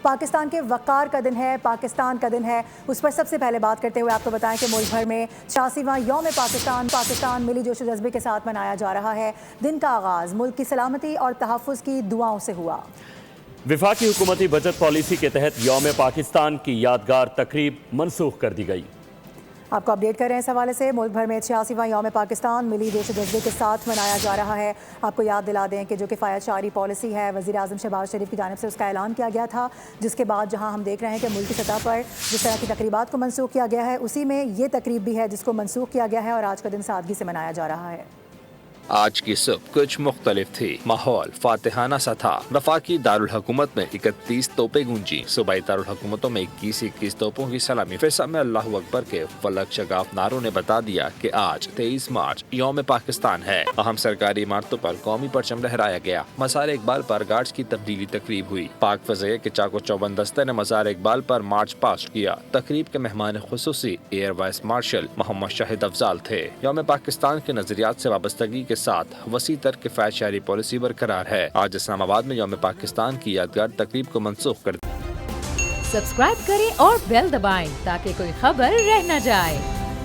پاکستان کے وقار کا دن ہے، پاکستان کا دن ہے، اس پر سب سے پہلے بات کرتے ہوئے آپ کو بتائیں کہ ملک بھر میں 86واں یوم پاکستان ملی جوش و جذبے کے ساتھ منایا جا رہا ہے۔ دن کا آغاز ملک کی سلامتی اور تحفظ کی دعاؤں سے ہوا۔ وفاقی حکومتی بجٹ پالیسی کے تحت یوم پاکستان کی یادگار تقریب منسوخ کر دی گئی۔ آپ کو اپڈیٹ کر رہے ہیں اس حوالے سے ملک بھر میں 86واں یوم پاکستان ملی جوش و جذبے کے ساتھ منایا جا رہا ہے۔ آپ کو یاد دلا دیں کہ جو کفایت شعاری پالیسی ہے وزیر اعظم شہباز شریف کی جانب سے اس کا اعلان کیا گیا تھا، جس کے بعد جہاں ہم دیکھ رہے ہیں کہ ملک کی سطح پر جس طرح کی تقریبات کو منسوخ کیا گیا ہے، اسی میں یہ تقریب بھی ہے جس کو منسوخ کیا گیا ہے اور آج کا دن سادگی سے منایا جا رہا ہے۔ آج کی صبح کچھ مختلف تھی۔ ماحول فاتحانہ سا تھا۔ وفاقی دارالحکومت میں 31 توپیں گونجی۔ صوبائی دارالحکومتوں میں 21 توپوں کی سلامی۔ فضا میں اللہ اکبر کے فلک شگاف نعروں نے بتا دیا کہ آج 23 مارچ یوم پاکستان ہے۔ اہم سرکاری عمارتوں پر قومی پرچم لہرایا گیا۔ مزار اقبال پر گارڈز کی تبدیلی تقریب ہوئی۔ پاک فضائیہ کے چاق و چوبند دستے نے مزار اقبال پر مارچ پاسٹ کیا۔ تقریب کے مہمان خصوصی ایئر وائس مارشل محمد شاہد افضال تھے۔ یوم پاکستان کے نظریات سے وابستگی کے ساتھ وسیع تر کفایت شعاری پالیسی برقرار ہے۔ آج اسلام آباد میں یوم پاکستان کی یادگار تقریب کو منسوخ کر سبسکرائب کریں اور بیل دبائیں تاکہ کوئی خبر رہ نہ جائے۔